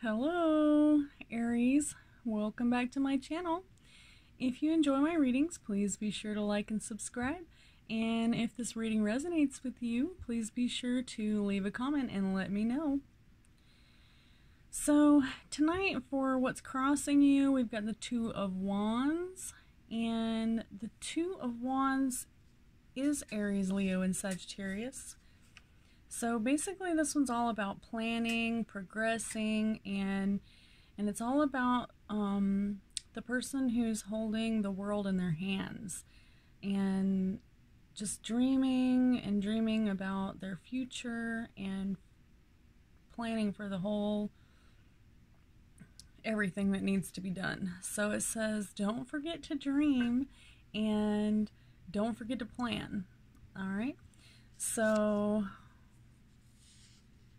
Hello, Aries. Welcome back to my channel. If you enjoy my readings, please be sure to like and subscribe. And if this reading resonates with you, please be sure to leave a comment and let me know. So tonight, for what's crossing you, we've got the Two of Wands. And the Two of Wands is Aries, Leo, and Sagittarius. So basically this one's all about planning, progressing, and it's all about the person who's holding the world in their hands and just dreaming and dreaming about their future and planning for the whole everything that needs to be done. So it says, don't forget to dream and don't forget to plan. All right. So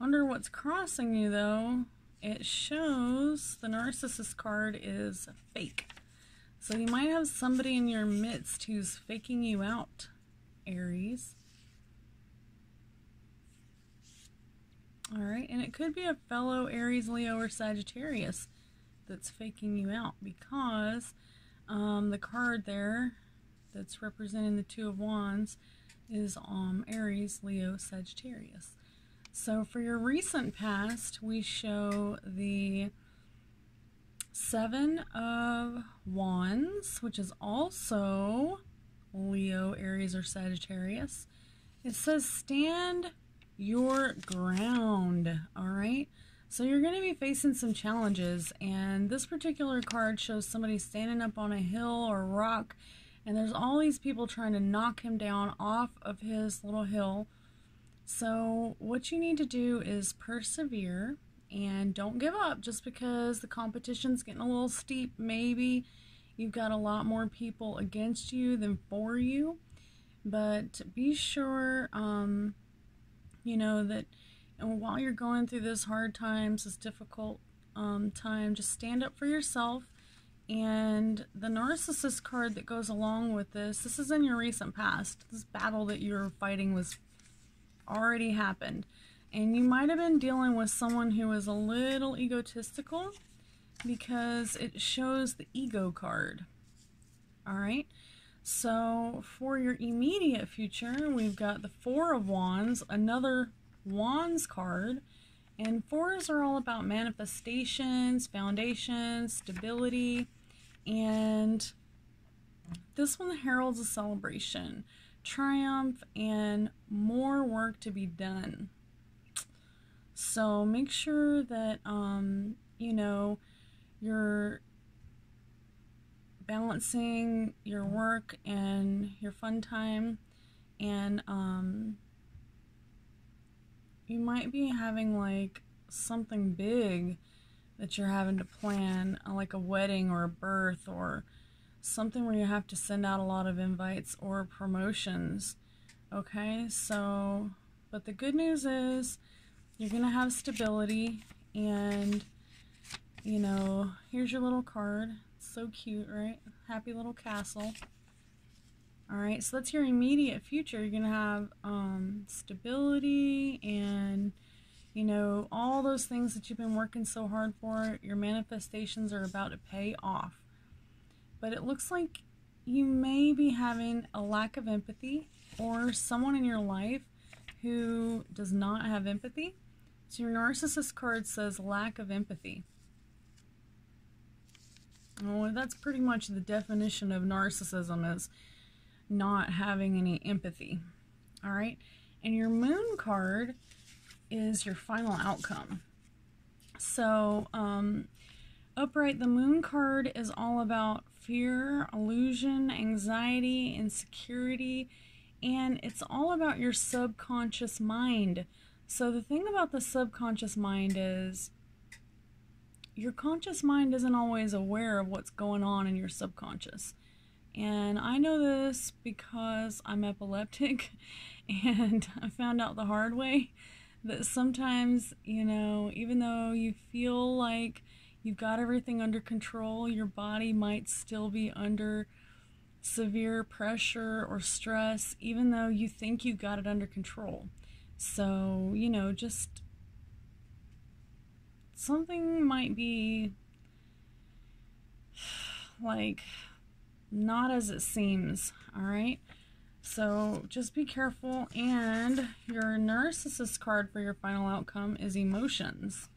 under what's crossing you, though, it shows the Narcissist card is fake. So you might have somebody in your midst who's faking you out, Aries. Alright, and it could be a fellow Aries, Leo, or Sagittarius that's faking you out, because the card there that's representing the Two of Wands is Aries, Leo, Sagittarius. So for your recent past, we show the Seven of Wands, which is also Leo, Aries, or Sagittarius. It says stand your ground, all right? So you're going to be facing some challenges, and this particular card shows somebody standing up on a hill or rock, and there's all these people trying to knock him down off of his little hill. So what you need to do is persevere and don't give up just because the competition's getting a little steep. Maybe you've got a lot more people against you than for you, but be sure, you know, that while you're going through this hard times, this difficult time, just stand up for yourself. And the Narcissist card that goes along with this is in your recent past. This battle that you're fighting was already happened, and you might have been dealing with someone who is a little egotistical, because it shows the ego card. All right, so for your immediate future, we've got the Four of Wands, another Wands card, and fours are all about manifestations, foundations, stability, and this one heralds a celebration, triumph, and more work to be done. So make sure that you know, you're balancing your work and your fun time, and you might be having like something big that you're having to plan, like a wedding or a birth or something where you have to send out a lot of invites or promotions. Okay, so, but the good news is you're gonna have stability, and you know, here's your little card. It's so cute, right? Happy little castle. All right, so that's your immediate future. You're gonna have stability, and you know, all those things that you've been working so hard for, your manifestations are about to pay off. But it looks like you may be having a lack of empathy, or someone in your life who does not have empathy. So your Narcissist card says lack of empathy. Well, that's pretty much the definition of narcissism, is not having any empathy. All right, and your Moon card is your final outcome. So upright, the Moon card is all about fear, illusion, anxiety, insecurity, and it's all about your subconscious mind. So the thing about the subconscious mind is your conscious mind isn't always aware of what's going on in your subconscious. And I know this because I'm epileptic, and I found out the hard way that sometimes, you know, even though you feel like you've got everything under control, your body might still be under severe pressure or stress, even though you think you've got it under control. So, you know, just something might be like not as it seems, all right? So just be careful. And your Narcissist card for your final outcome is emotions.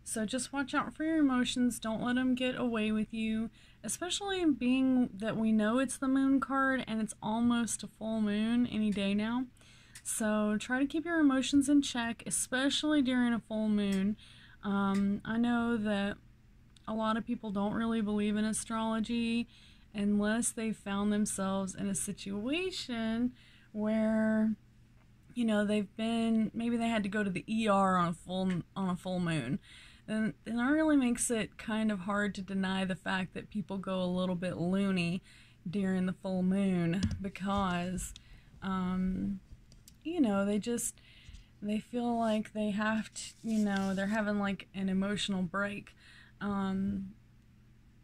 So just watch out for your emotions. Don't let them get away with you, especially being that we know it's the moon card and it's almost a full moon any day now. So try to keep your emotions in check, especially during a full moon. I know that a lot of people don't really believe in astrology unless they found themselves in a situation where, you know, maybe they had to go to the ER on a full moon. And that really makes it kind of hard to deny the fact that people go a little bit loony during the full moon because, you know, they feel like they have to, you know, they're having like an emotional break.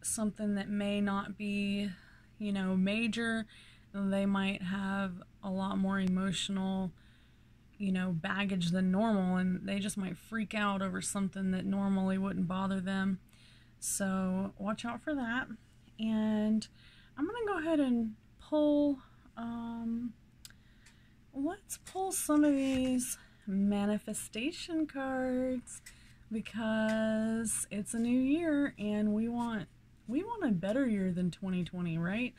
Something that may not be, you know, major. They might have a lot more emotional, you know, baggage than normal, and they just might freak out over something that normally wouldn't bother them. So watch out for that. And I'm gonna go ahead and pull, let's pull some of these manifestation cards, because it's a new year and we want a better year than 2020, right?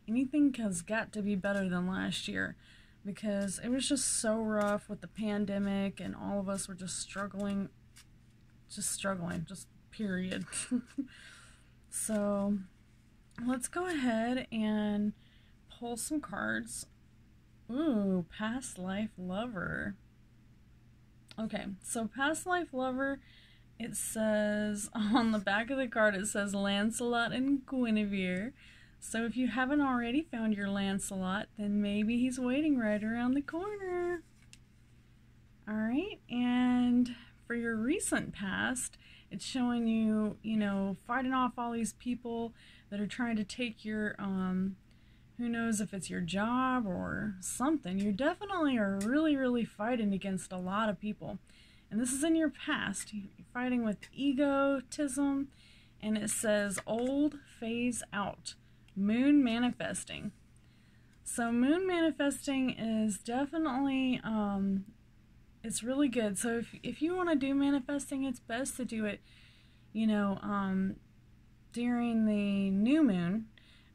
Anything has got to be better than last year, because it was just so rough with the pandemic and all of us were just struggling, period. So let's go ahead and pull some cards. Ooh, past life lover. Okay, so past life lover, it says, on the back of the card, it says Lancelot and Guinevere. So if you haven't already found your Lancelot, then maybe he's waiting right around the corner. Alright, and for your recent past, it's showing you, you know, fighting off all these people that are trying to take your, who knows if it's your job or something. You definitely are really, really fighting against a lot of people. And this is in your past. You're fighting with egotism. And it says old phase out. Moon manifesting. So moon manifesting is definitely, it's really good. So if you want to do manifesting, it's best to do it, you know, during the new moon.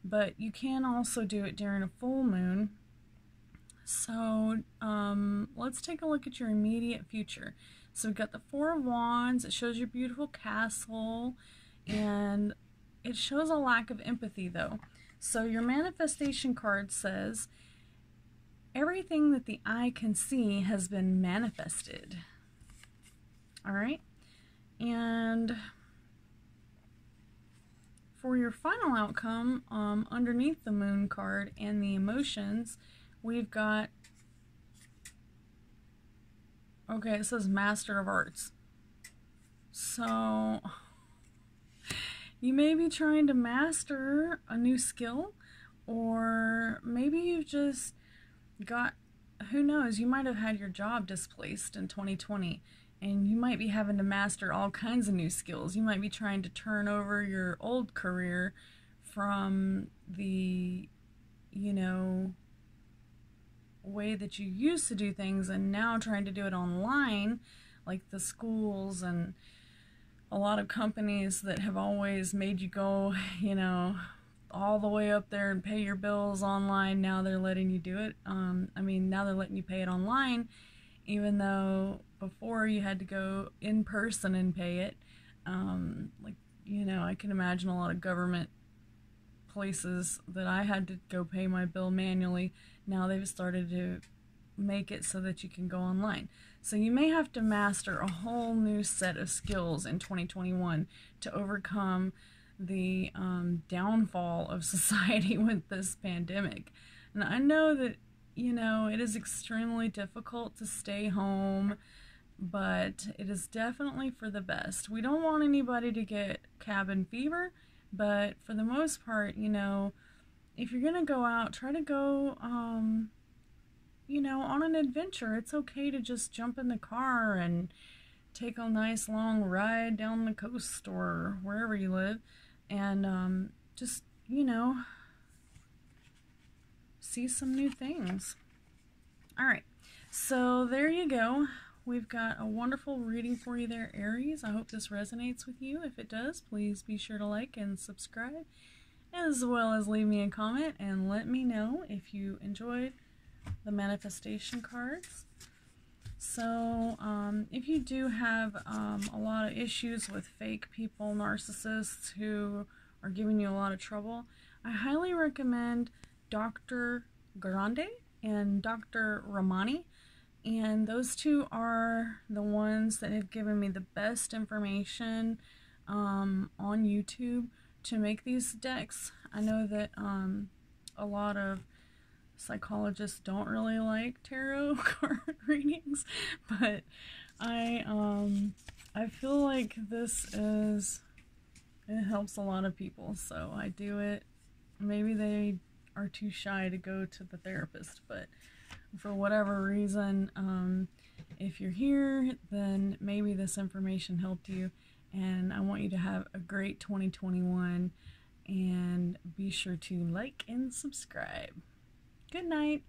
But you can also do it during a full moon. So let's take a look at your immediate future. So we've got the Four of Wands. It shows your beautiful castle, and it shows a lack of empathy though. So your manifestation card says, everything that the eye can see has been manifested. All right. And for your final outcome, underneath the moon card and the emotions, we've got, okay, it says Master of Arts. So you may be trying to master a new skill, or maybe you've just got, who knows, you might have had your job displaced in 2020. And you might be having to master all kinds of new skills. You might be trying to turn over your old career from the, you know, way that you used to do things, and now trying to do it online, like the schools and a lot of companies that have always made you go, you know, all the way up there and pay your bills online. Now they're letting you do it. Now they're letting you pay it online, even though before you had to go in person and pay it. Like, you know, I can imagine a lot of government places that I had to go pay my bill manually. Now they've started to make it so that you can go online. So you may have to master a whole new set of skills in 2021 to overcome the downfall of society with this pandemic. And I know that, you know, it is extremely difficult to stay home, but it is definitely for the best. We don't want anybody to get cabin fever, but for the most part, you know, if you're gonna go out, try to go, you know, on an adventure. It's okay to just jump in the car and take a nice long ride down the coast or wherever you live and just, you know, see some new things. All right, so there you go. We've got a wonderful reading for you there, Aries. I hope this resonates with you. If it does, please be sure to like and subscribe, as well as leave me a comment and let me know if you enjoyed the manifestation cards. So if you do have a lot of issues with fake people, narcissists who are giving you a lot of trouble, I highly recommend Dr. Grande and Dr. Ramani. And those two are the ones that have given me the best information on YouTube to make these decks. I know that a lot of psychologists don't really like tarot card readings, but I feel like it helps a lot of people, so I do it. Maybe they are too shy to go to the therapist, but for whatever reason, if you're here, then maybe this information helped you, and I want you to have a great 2021, and be sure to like and subscribe. Good night.